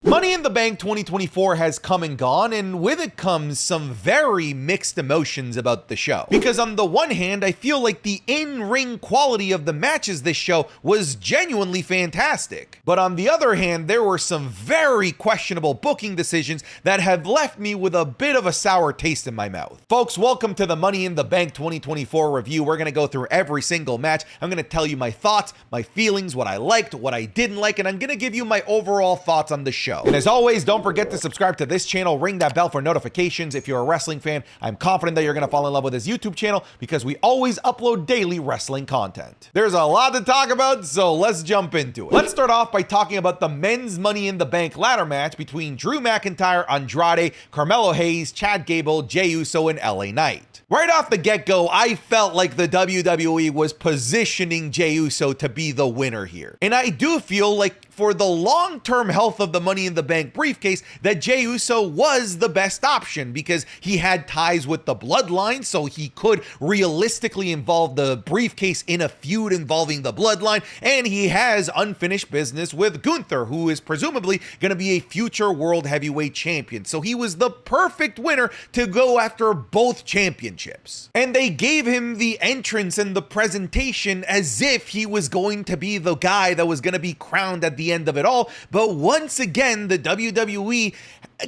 Money in the Bank 2024 has come and gone, and with it comes some very mixed emotions about the show. Because on the one hand, I feel like the in-ring quality of the matches this show was genuinely fantastic. But on the other hand, there were some very questionable booking decisions that have left me with a bit of a sour taste in my mouth. Folks, welcome to the Money in the Bank 2024 review. We're going to go through every single match. I'm going to tell you my thoughts, my feelings, what I liked, what I didn't like, and I'm going to give you my overall thoughts on the show. And as always, don't forget to subscribe to this channel, ring that bell for notifications. If you're a wrestling fan, I'm confident that you're going to fall in love with this YouTube channel because we always upload daily wrestling content. There's a lot to talk about, so let's jump into it. Let's start off by talking about the men's Money in the Bank ladder match between Drew McIntyre, Andrade, Carmelo Hayes, Chad Gable, Jey Uso, and LA Knight. Right off the get-go, I felt like the WWE was positioning Jey Uso to be the winner here. And I do feel like for the long-term health of the Money in the Bank briefcase, that Jey Uso was the best option because he had ties with the Bloodline, so he could realistically involve the briefcase in a feud involving the Bloodline, and he has unfinished business with Gunther, who is presumably going to be a future World Heavyweight Champion. So he was the perfect winner to go after both championships. And they gave him the entrance and the presentation as if he was going to be the guy that was going to be crowned at the end of it all. But once again, the WWE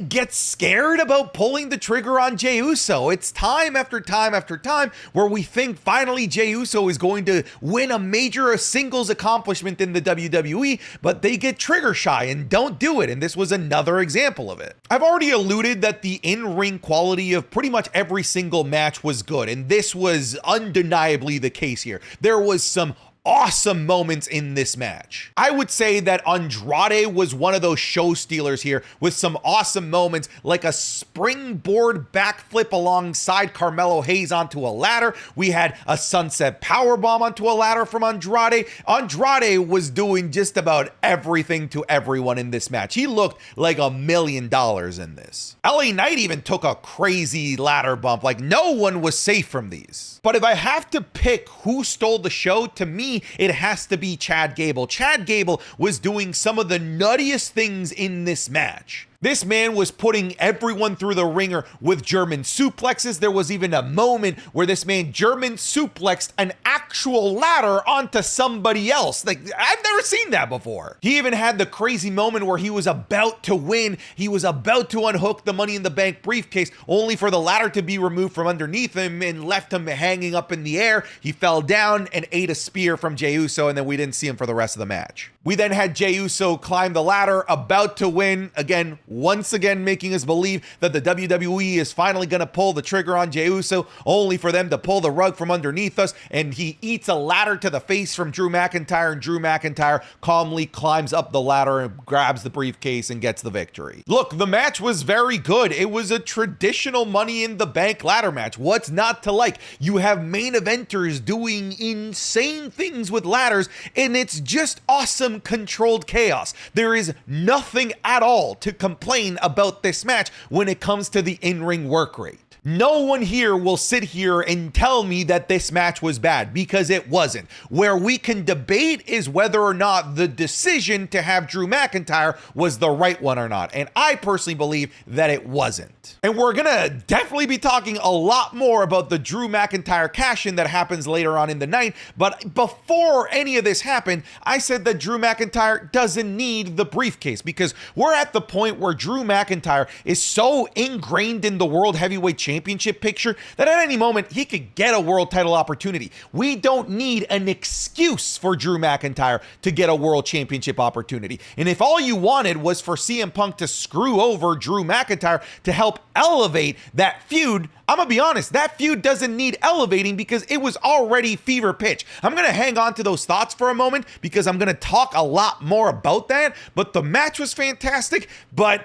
gets scared about pulling the trigger on Jey Uso. It's time after time after time where we think finally Jey Uso is going to win a major singles accomplishment in the WWE, but they get trigger shy and don't do it. And this was another example of it. I've already alluded that the in-ring quality of pretty much every single match was good, and this was undeniably the case here. There was some awesome moments in this match. I would say that Andrade was one of those show stealers here with some awesome moments like a springboard backflip alongside Carmelo Hayes onto a ladder. We had a sunset powerbomb onto a ladder from Andrade. Andrade was doing just about everything to everyone in this match. He looked like $1 million in this. LA Knight even took a crazy ladder bump. Like, no one was safe from these. But if I have to pick who stole the show, to me, it has to be Chad Gable. Chad Gable was doing some of the nuttiest things in this match. This man was putting everyone through the ringer with German suplexes. There was even a moment where this man German suplexed an actual ladder onto somebody else. Like, I've never seen that before. He even had the crazy moment where he was about to win. He was about to unhook the Money in the Bank briefcase, only for the ladder to be removed from underneath him and left him hanging up in the air. He fell down and ate a spear from Jey Uso, and then we didn't see him for the rest of the match. We then had Jey Uso climb the ladder, about to win, again, once again making us believe that the WWE is finally going to pull the trigger on Jey Uso, only for them to pull the rug from underneath us, and he eats a ladder to the face from Drew McIntyre, and Drew McIntyre calmly climbs up the ladder and grabs the briefcase and gets the victory. Look, the match was very good. It was a traditional Money in the Bank ladder match. What's not to like? You have main eventers doing insane things with ladders, and it's just awesome controlled chaos. There is nothing at all to complain about this match when it comes to the in-ring work rate. No one here will sit here and tell me that this match was bad, because it wasn't. Where we can debate is whether or not the decision to have Drew McIntyre was the right one or not. And I personally believe that it wasn't. And we're gonna definitely be talking a lot more about the Drew McIntyre cash-in that happens later on in the night. But before any of this happened, I said that Drew McIntyre doesn't need the briefcase, because we're at the point where Drew McIntyre is so ingrained in the World Heavyweight Championship picture that at any moment he could get a world title opportunity. We don't need an excuse for Drew McIntyre to get a world championship opportunity. And if all you wanted was for CM Punk to screw over Drew McIntyre to help elevate that feud, I'm gonna be honest, that feud doesn't need elevating because it was already fever pitch. I'm gonna hang on to those thoughts for a moment because I'm gonna talk a lot more about that. But the match was fantastic, but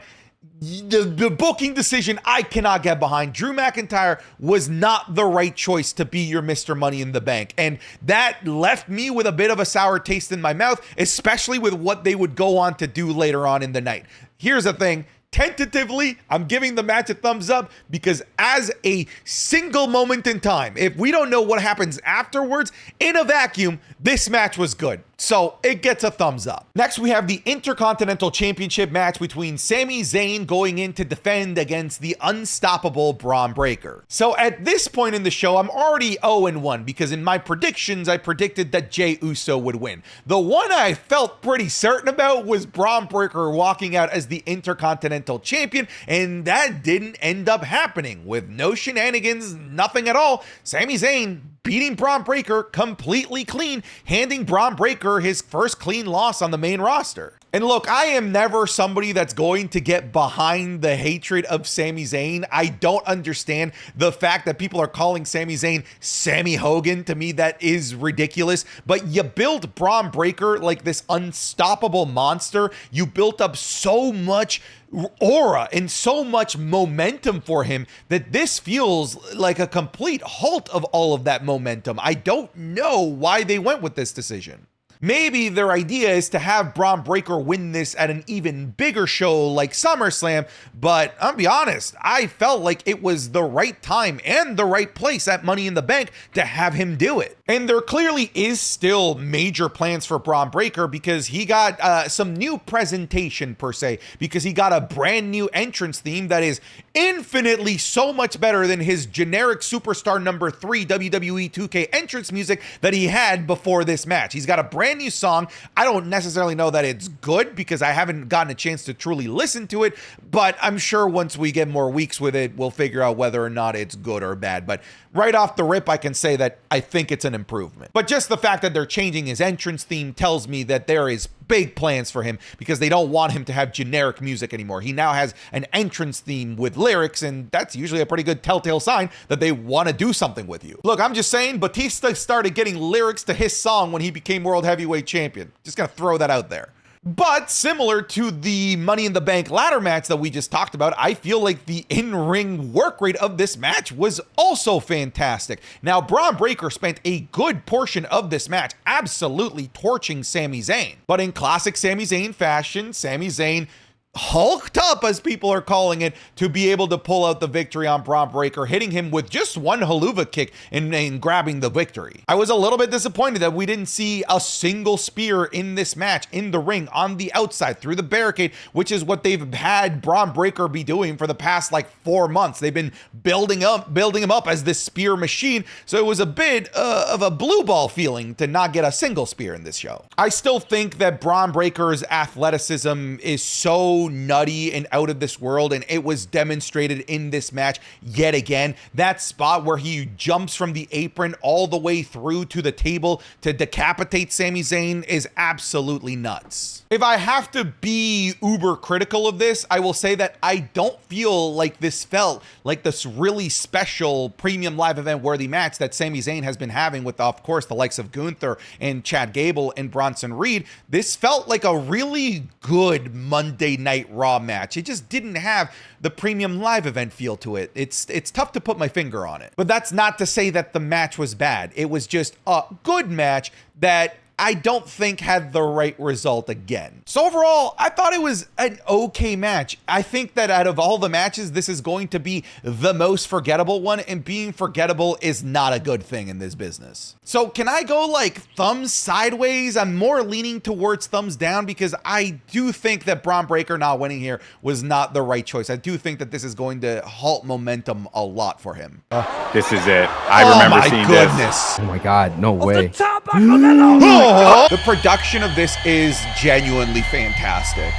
the booking decision I cannot get behind. Drew McIntyre was not the right choice to be your Mr. Money in the Bank. And that left me with a bit of a sour taste in my mouth, especially with what they would go on to do later on in the night. Here's the thing. Tentatively, I'm giving the match a thumbs up because as a single moment in time, if we don't know what happens afterwards, in a vacuum, this match was good. So it gets a thumbs up. Next, we have the Intercontinental Championship match between Sami Zayn going in to defend against the unstoppable Braun Breaker. So at this point in the show, I'm already 0-1 because in my predictions, I predicted that Jey Uso would win. The one I felt pretty certain about was Braun Breaker walking out as the Intercontinental Champion, and that didn't end up happening. With no shenanigans, nothing at all, Sami Zayn beating Braun Breaker completely clean, handing Braun Breaker his first clean loss on the main roster. And look, I am never somebody that's going to get behind the hatred of Sami Zayn. I don't understand the fact that people are calling Sami Zayn Sammy Hogan. To me, that is ridiculous. But you built Braun Breaker like this unstoppable monster. You built up so much aura and so much momentum for him that this feels like a complete halt of all of that momentum. I don't know why they went with this decision. Maybe their idea is to have Braun Breaker win this at an even bigger show like SummerSlam, but I'll be honest, I felt like it was the right time and the right place at Money in the Bank to have him do it. And there clearly is still major plans for Braun Breaker because he got some new presentation per se, because he got a brand new entrance theme that is infinitely so much better than his generic Superstar number 3 WWE 2K entrance music that he had before this match. He's got a brand new song. I don't necessarily know that it's good because I haven't gotten a chance to truly listen to it, but I'm sure once we get more weeks with it, we'll figure out whether or not it's good or bad. But right off the rip, I can say that I think it's an improvement. But just the fact that they're changing his entrance theme tells me that there is big plans for him because they don't want him to have generic music anymore. He now has an entrance theme with lyrics, and that's usually a pretty good telltale sign that they want to do something with you. Look, I'm just saying, Batista started getting lyrics to his song when he became World Heavyweight Champion. Just gonna throw that out there. But similar to the Money in the Bank ladder match that we just talked about, I feel like the in-ring work rate of this match was also fantastic. Now, Braun Breaker spent a good portion of this match absolutely torching Sami Zayn. But in classic Sami Zayn fashion, Sami Zayn hulked up, as people are calling it, to be able to pull out the victory on Braun Breaker, hitting him with just one haluva kick and grabbing the victory. I was a little bit disappointed that we didn't see a single spear in this match in the ring, on the outside, through the barricade, which is what they've had Braun Breaker be doing for the past like 4 months. They've been building him up as this spear machine, so it was a bit of a blue ball feeling to not get a single spear in this show. I still think that Braun Breaker's athleticism is so nutty and out of this world, and it was demonstrated in this match yet again. That spot where he jumps from the apron all the way through to the table to decapitate Sami Zayn is absolutely nuts. If I have to be uber critical of this, I will say that I don't feel like this felt like this really special premium live event worthy match that Sami Zayn has been having with, of course, the likes of Gunther and Chad Gable and Bronson Reed. This felt like a really good Monday Night Raw match. It just didn't have the premium live event feel to it. It's tough to put my finger on it. But that's not to say that the match was bad. It was just a good match that I don't think had the right result again. So overall, I thought it was an okay match. I think that out of all the matches, this is going to be the most forgettable one, and being forgettable is not a good thing in this business. So can I go like thumbs sideways? I'm more leaning towards thumbs down because I do think that Braun Breaker not winning here was not the right choice. I do think that this is going to halt momentum a lot for him. This is it. I remember seeing this. Oh my God, no way. The production of this is genuinely fantastic.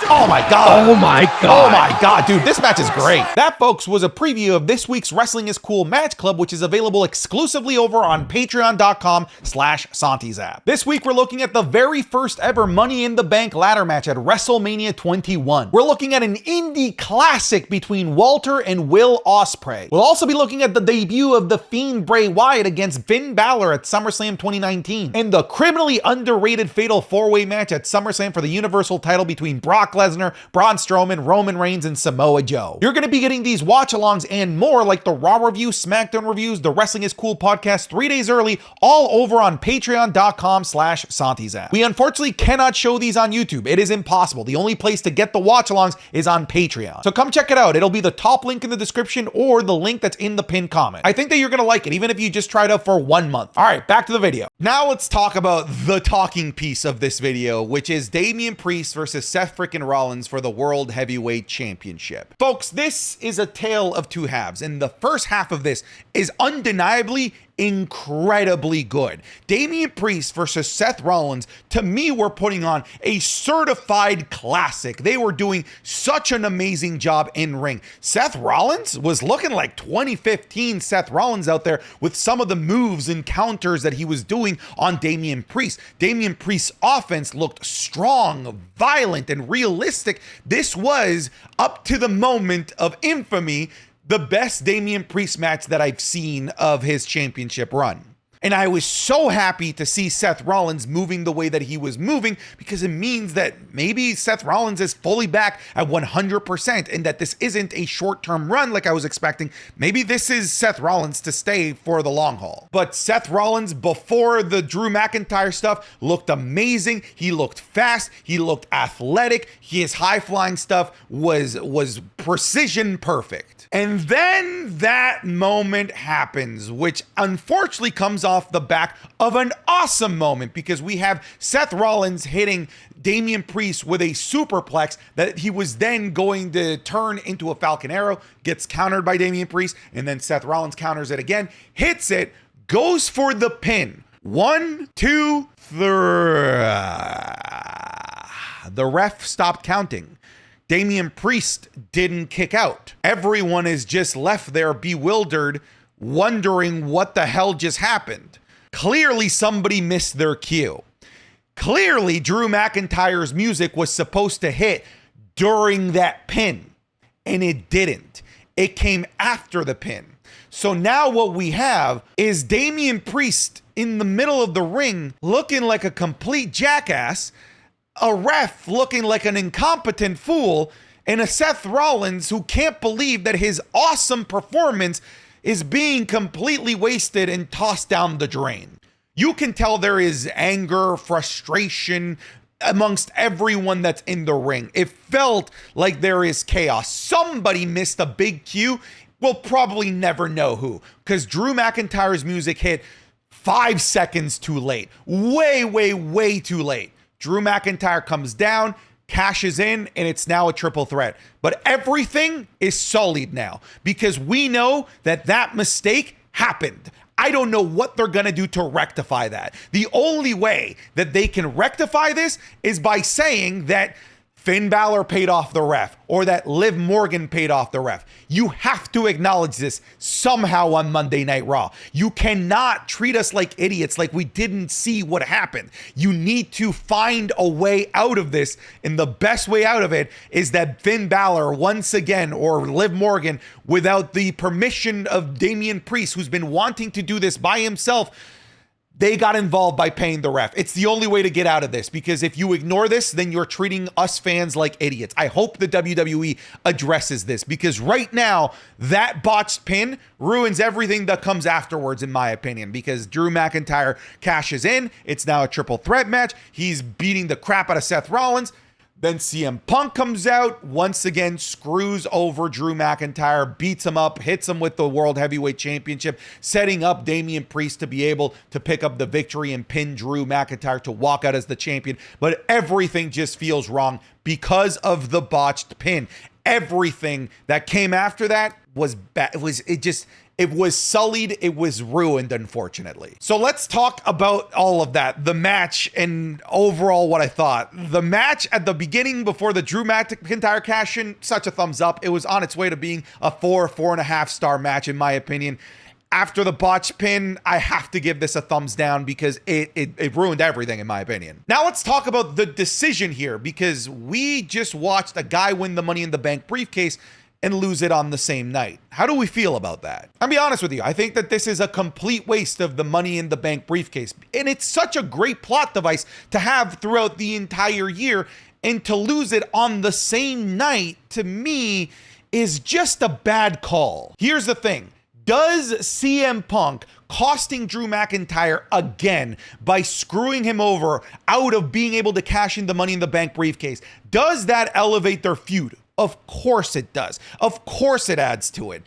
Oh my God. Oh my God. Oh my God, dude, this match is great. That, folks, was a preview of this week's Wrestling is Cool Match Club, which is available exclusively over on patreon.com/SantiZap. This week, we're looking at the very first ever Money in the Bank ladder match at WrestleMania 21. We're looking at an indie classic between Walter and Will Ospreay. We'll also be looking at the debut of The Fiend Bray Wyatt against Finn Balor at SummerSlam 2019, and the criminally underrated Fatal 4-Way match at SummerSlam for the Universal title between Brock Brock Lesnar, Braun Strowman, Roman Reigns, and Samoa Joe. You're going to be getting these watch-alongs and more like the Raw review, SmackDown reviews, the Wrestling is Cool podcast 3 days early, all over on patreon.com/SantiZap. We unfortunately cannot show these on YouTube. It is impossible. The only place to get the watch-alongs is on Patreon. So come check it out. It'll be the top link in the description or the link that's in the pinned comment. I think that you're going to like it, even if you just try it out for 1 month. All right, back to the video. Now let's talk about the talking piece of this video, which is Damian Priest versus Seth freaking Rollins for the World Heavyweight Championship. Folks, this is a tale of two halves, and the first half of this is undeniably incredibly good. Damian Priest versus Seth Rollins, to me, were putting on a certified classic. They were doing such an amazing job in ring. Seth Rollins was looking like 2015 Seth Rollins out there with some of the moves and counters that he was doing on Damian Priest. Damian Priest's offense looked strong, violent, and realistic. This was, up to the moment of infamy, the best Damian Priest match that I've seen of his championship run. And I was so happy to see Seth Rollins moving the way that he was moving, because it means that maybe Seth Rollins is fully back at 100% and that this isn't a short-term run like I was expecting. Maybe this is Seth Rollins to stay for the long haul. But Seth Rollins, before the Drew McIntyre stuff, looked amazing. He looked fast. He looked athletic. His high-flying stuff was precision perfect. And then that moment happens, which unfortunately comes off the back of an awesome moment, because we have Seth Rollins hitting Damian Priest with a superplex that he was then going to turn into a Falcon Arrow, gets countered by Damian Priest, and then Seth Rollins counters it again, hits it, goes for the pin. 1, 2, 3. The ref stopped counting. Damian Priest didn't kick out. Everyone is just left there bewildered, wondering what the hell just happened. Clearly somebody missed their cue. Clearly Drew McIntyre's music was supposed to hit during that pin, and it didn't. It came after the pin. So now what we have is Damian Priest in the middle of the ring looking like a complete jackass, a ref looking like an incompetent fool, and a Seth Rollins who can't believe that his awesome performance is being completely wasted and tossed down the drain. You can tell there is anger, frustration amongst everyone that's in the ring. It felt like there is chaos. Somebody missed a big cue. We'll probably never know who, because Drew McIntyre's music hit 5 seconds too late. Way too late. Drew McIntyre comes down, cashes in, and it's now a triple threat. But everything is sullied now, because we know that that mistake happened. I don't know what they're going to do to rectify that. The only way that they can rectify this is by saying that Finn Balor paid off the ref, or that Liv Morgan paid off the ref. You have to acknowledge this somehow on Monday Night Raw. You cannot treat us like idiots, like we didn't see what happened. You need to find a way out of this, and the best way out of it is that Finn Balor once again, or Liv Morgan, without the permission of Damian Priest, who's been wanting to do this by himself, they got involved by paying the ref. It's the only way to get out of this, because if you ignore this, then you're treating us fans like idiots. I hope the WWE addresses this, because right now, that botched pin ruins everything that comes afterwards, in my opinion, because Drew McIntyre cashes in. It's now a triple threat match. He's beating the crap out of Seth Rollins. Then CM Punk comes out, once again screws over Drew McIntyre, beats him up, hits him with the World Heavyweight Championship, setting up Damian Priest to be able to pick up the victory and pin Drew McIntyre to walk out as the champion. But everything just feels wrong because of the botched pin. Everything that came after that was bad. It was sullied. It was ruined, unfortunately. So let's talk about all of that. The match and overall what I thought. The match at the beginning before the Drew McIntyre cash-in, such a thumbs up. It was on its way to being a 4.5 star match, in my opinion. After the botch pin, I have to give this a thumbs down, because it ruined everything, in my opinion. Now let's talk about the decision here, because we just watched a guy win the Money in the Bank briefcase and lose it on the same night. How do we feel about that? I'll be honest with you. I think that this is a complete waste of the Money in the Bank briefcase. And it's such a great plot device to have throughout the entire year. and to lose it on the same night, to me, is just a bad call. Here's the thing. Does CM Punk costing Drew McIntyre again by screwing him over out of being able to cash in the Money in the Bank briefcase, does that elevate their feud? Of course it does. Of course it adds to it.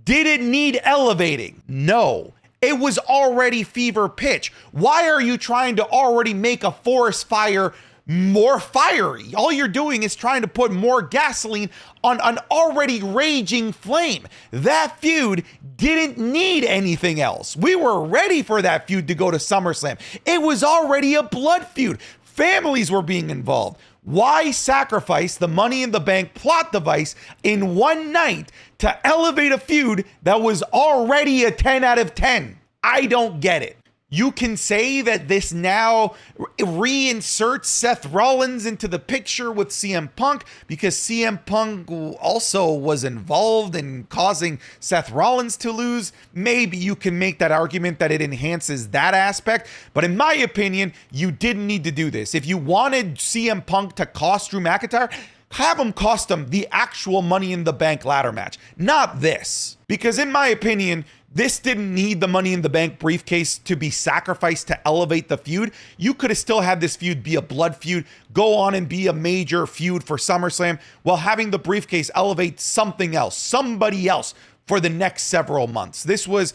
Did it need elevating? No. It was already fever pitch. Why are you trying to already make a forest fire more fiery? All you're doing is trying to put more gasoline on an already raging flame. That feud didn't need anything else. We were ready for that feud to go to SummerSlam. It was already a blood feud. Families were being involved. Why sacrifice the Money in the Bank plot device in one night to elevate a feud that was already a 10 out of 10? I don't get it. You can say that this now reinserts Seth Rollins into the picture with CM Punk because CM Punk also was involved in causing Seth Rollins to lose. Maybe you can make that argument that it enhances that aspect. But in my opinion, you didn't need to do this. If you wanted CM Punk to cost Drew McIntyre, have him cost him the actual Money in the Bank ladder match, not this. Because in my opinion, this didn't need the Money in the Bank briefcase to be sacrificed to elevate the feud. You could have still had this feud be a blood feud, go on and be a major feud for SummerSlam, while having the briefcase elevate something else, somebody else for the next several months. This was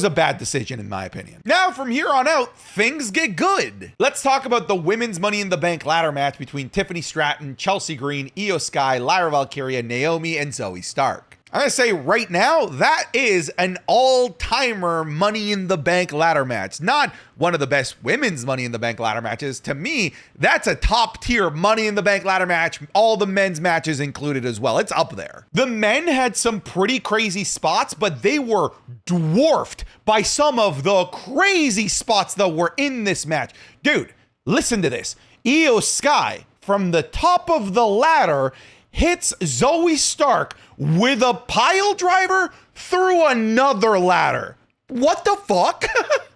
a bad decision, in my opinion. Now, from here on out, things get good. Let's talk about the women's Money in the Bank ladder match between Tiffany Stratton, Chelsea Green, Io Sky, Lyra Valkyria, Naomi, and Zoe Stark. I'm going to say right now, that is an all-timer Money in the Bank ladder match. Not one of the best women's Money in the Bank ladder matches. To me, that's a top-tier Money in the Bank ladder match, all the men's matches included as well. It's up there. The men had some pretty crazy spots, but they were dwarfed by some of the crazy spots that were in this match. Dude, listen to this. Io Sky, from the top of the ladder, hits Zoe Stark with a pile driver through another ladder. What the fuck?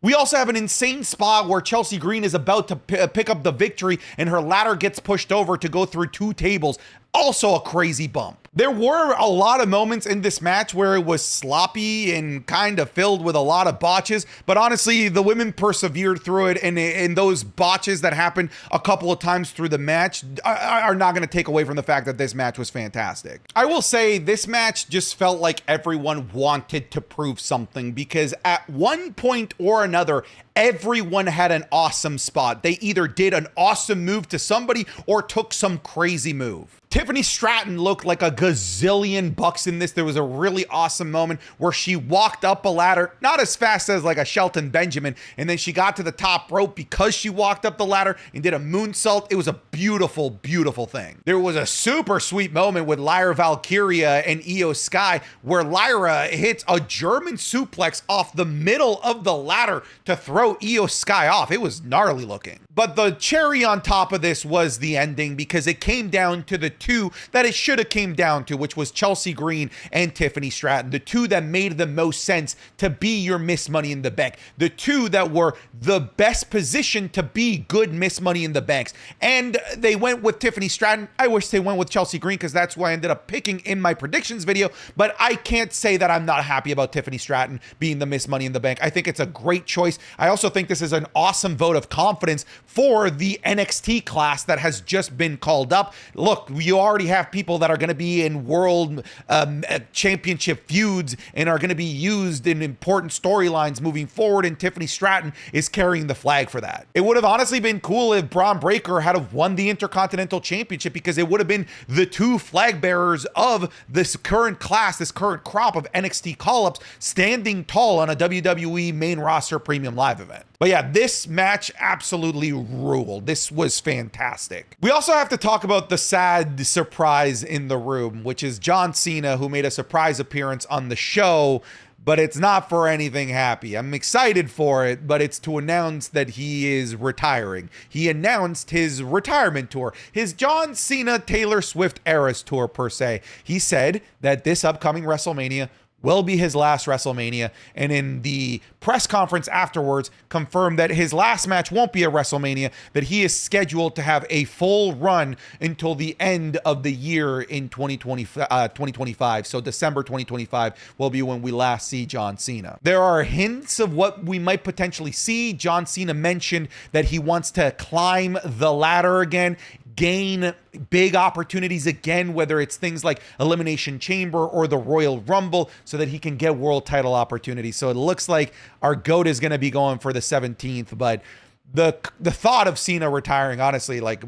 We also have an insane spot where Chelsea Green is about to pick up the victory and her ladder gets pushed over to go through two tables. Also a crazy bump. There were a lot of moments in this match where it was sloppy and kind of filled with a lot of botches, but honestly, the women persevered through it, and those botches that happened a couple of times through the match are not going to take away from the fact that this match was fantastic. I will say this match just felt like everyone wanted to prove something, because at one point or another, everyone had an awesome spot. They either did an awesome move to somebody or took some crazy move. Tiffany Stratton looked like a gazillion bucks in this. There was a really awesome moment where she walked up a ladder, not as fast as like a Shelton Benjamin, and then she got to the top rope because she walked up the ladder and did a moonsault. It was a beautiful, beautiful thing. There was a super sweet moment with Lyra Valkyria and Io Sky where Lyra hits a German suplex off the middle of the ladder to throw Io Sky off. It was gnarly looking. But the cherry on top of this was the ending, because it came down to the two that it should have came down to, which was Chelsea Green and Tiffany Stratton, the two that made the most sense to be your Miss Money in the Bank, the two that were the best positioned to be good Miss Money in the Banks. And they went with Tiffany Stratton. I wish they went with Chelsea Green, because that's who I ended up picking in my predictions video, but I can't say that I'm not happy about Tiffany Stratton being the Miss Money in the Bank. I think it's a great choice. I also think this is an awesome vote of confidence for the NXT class that has just been called up. Look, you already have people that are going to be in world championship feuds and are going to be used in important storylines moving forward, and Tiffany Stratton is carrying the flag for that. It would have honestly been cool if Braun Breaker had have won the Intercontinental Championship, because it would have been the two flag bearers of this current class, this current crop of NXT call-ups, standing tall on a WWE main roster premium live event. But yeah, this match absolutely ruled. This was fantastic. We also have to talk about the sad surprise in the room, which is John Cena, who made a surprise appearance on the show, but it's not for anything happy. I'm excited for it, but it's to announce that he is retiring. He announced his retirement tour, his John Cena Taylor Swift Eras tour per se. He said that this upcoming WrestleMania will be his last WrestleMania, and in the press conference afterwards confirmed that his last match won't be a WrestleMania, that he is scheduled to have a full run until the end of the year in 2025. So December 2025 will be when we last see John Cena. There are hints of what we might potentially see. John Cena mentioned that he wants to climb the ladder again, gain big opportunities again, whether it's things like Elimination Chamber or the Royal Rumble, so that he can get world title opportunities. So it looks like our GOAT is going to be going for the 17th, but the thought of Cena retiring, honestly, like,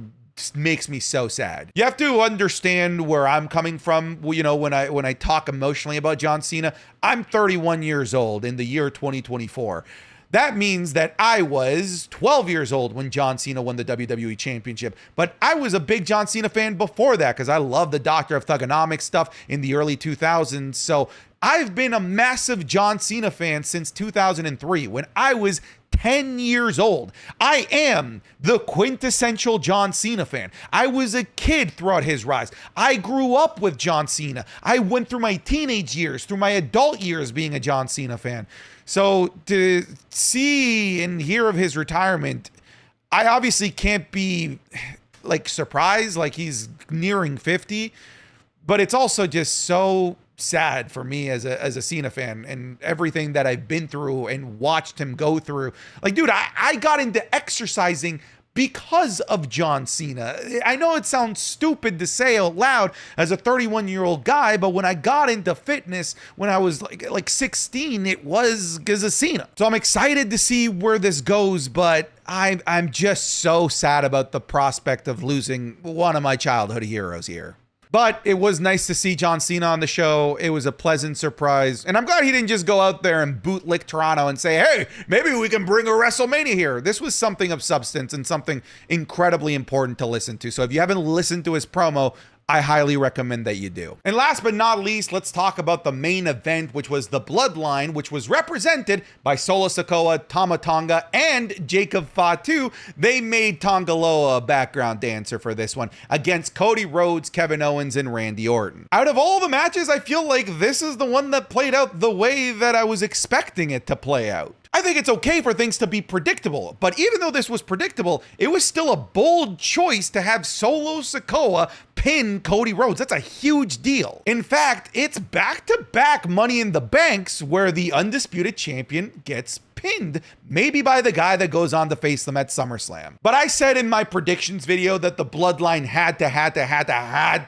makes me so sad. You have to understand where I'm coming from. You know, when I talk emotionally about John Cena, I'm 31 years old in the year 2024. That means that I was 12 years old when John Cena won the WWE Championship. But I was a big John Cena fan before that because I love the Doctor of Thugonomics stuff in the early 2000s. So I've been a massive John Cena fan since 2003 when I was 10 years old. I am the quintessential John Cena fan. I was a kid throughout his rise. I grew up with John Cena. I went through my teenage years, through my adult years being a John Cena fan. So to see and hear of his retirement, I obviously can't be like surprised, like he's nearing 50, but it's also just so sad for me as a Cena fan and everything that I've been through and watched him go through. Like, dude, I got into exercising because of John Cena. I know it sounds stupid to say out loud as a 31-year-old guy, but when I got into fitness when I was like 16, it was because of Cena. So I'm excited to see where this goes, but I'm just so sad about the prospect of losing one of my childhood heroes here. But it was nice to see John Cena on the show. It was a pleasant surprise. And I'm glad he didn't just go out there and bootlick Toronto and say, hey, maybe we can bring a WrestleMania here. This was something of substance and something incredibly important to listen to. So if you haven't listened to his promo, I highly recommend that you do. And last but not least, let's talk about the main event, which was the Bloodline, which was represented by Solo Sikoa, Tama Tonga, and Jacob Fatu. They made Tongaloa a background dancer for this one against Cody Rhodes, Kevin Owens, and Randy Orton. Out of all the matches, I feel like this is the one that played out the way that I was expecting it to play out. I think it's okay for things to be predictable, but even though this was predictable, it was still a bold choice to have Solo Sikoa pin Cody Rhodes. That's a huge deal. In fact, it's back-to-back Money in the Banks where the undisputed champion gets pinned, maybe by the guy that goes on to face them at SummerSlam. But I said in my predictions video that the Bloodline had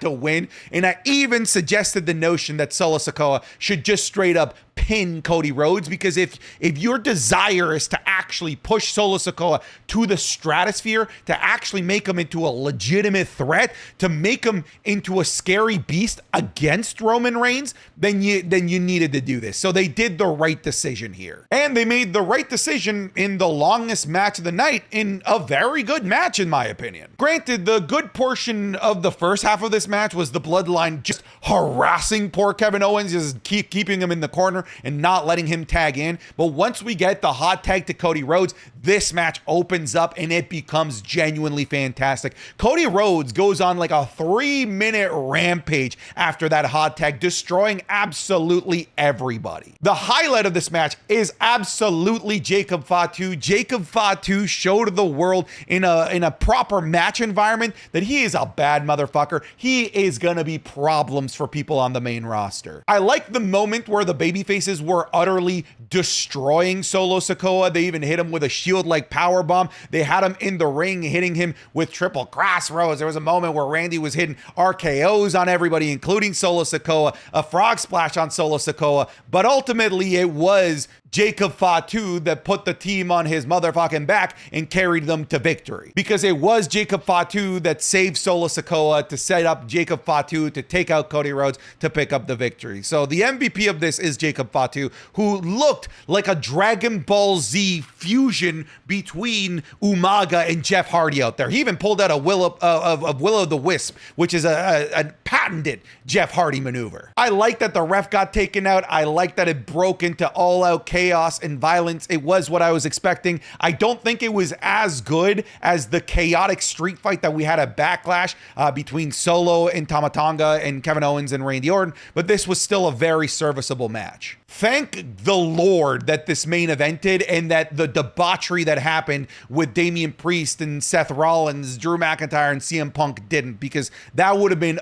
to win, and I even suggested the notion that Solo Sikoa should just straight up pin Cody Rhodes, because if your desire is to actually push Solo Sikoa to the stratosphere, to actually make him into a legitimate threat, to make him into a scary beast against Roman Reigns, then you needed to do this. So they did the right decision here. And they made the right decision in the longest match of the night, in a very good match in my opinion. Granted, the good portion of the first half of this match was the Bloodline just harassing poor Kevin Owens, just keeping him in the corner and not letting him tag in. But once we get the hot tag to Cody Rhodes, this match opens up and it becomes genuinely fantastic. Cody Rhodes goes on like a 3-minute rampage after that hot tag, destroying absolutely everybody. The highlight of this match is absolutely Jacob Fatu. Jacob Fatu showed the world in a proper match environment that he is a bad motherfucker. He is gonna be problems for people on the main roster. I like the moment where the babyfaces were utterly destroying Solo Sikoa. They even hit him with a shield-like powerbomb. They had him in the ring hitting him with triple crossroads. There was a moment where Randy was hitting RKOs on everybody, including Solo Sikoa, a frog splash on Solo Sikoa, but ultimately it was Jacob Fatu that put the team on his motherfucking back and carried them to victory. Because it was Jacob Fatu that saved Solo Sikoa to set up Jacob Fatu to take out Cody Rhodes to pick up the victory. So the MVP of this is Jacob Fatu, who looked like a Dragon Ball Z fusion between Umaga and Jeff Hardy out there. He even pulled out a Will-O-the-Wisp, which is a patented Jeff Hardy maneuver. I like that the ref got taken out. I like that it broke into all-out chaos chaos and violence. It was what I was expecting. I don't think it was as good as the chaotic street fight that we had at Backlash between Solo and Tama Tonga and Kevin Owens and Randy Orton, but this was still a very serviceable match. Thank the Lord that this main evented and that the debauchery that happened with Damian Priest and Seth Rollins, Drew McIntyre, and CM Punk didn't, because that would have been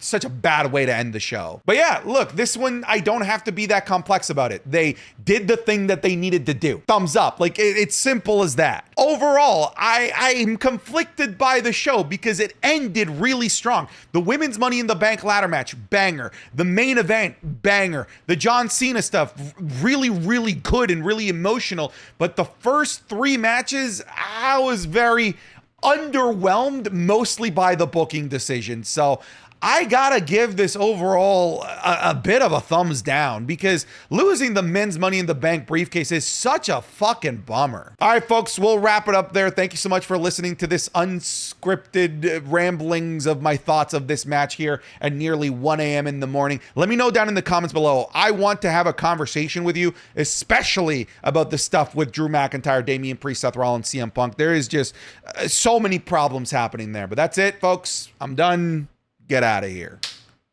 such a bad way to end the show. But yeah, look, this one, I don't have to be that complex about it. They did the thing that they needed to do. Thumbs up. Like, it's simple as that. Overall, I am conflicted by the show because it ended really strong. The women's Money in the Bank ladder match, banger. The main event, banger. The John Cena stuff, really, really good and really emotional. But the first 3 matches, I was very underwhelmed, mostly by the booking decision. So I gotta give this overall a bit of a thumbs down, because losing the men's Money in the Bank briefcase is such a fucking bummer. All right, folks, we'll wrap it up there. Thank you so much for listening to this unscripted ramblings of my thoughts of this match here at nearly 1 a.m. in the morning. Let me know down in the comments below. I want to have a conversation with you, especially about the stuff with Drew McIntyre, Damian Priest, Seth Rollins, CM Punk. There is just so many problems happening there. But that's it, folks. I'm done. Get out of here.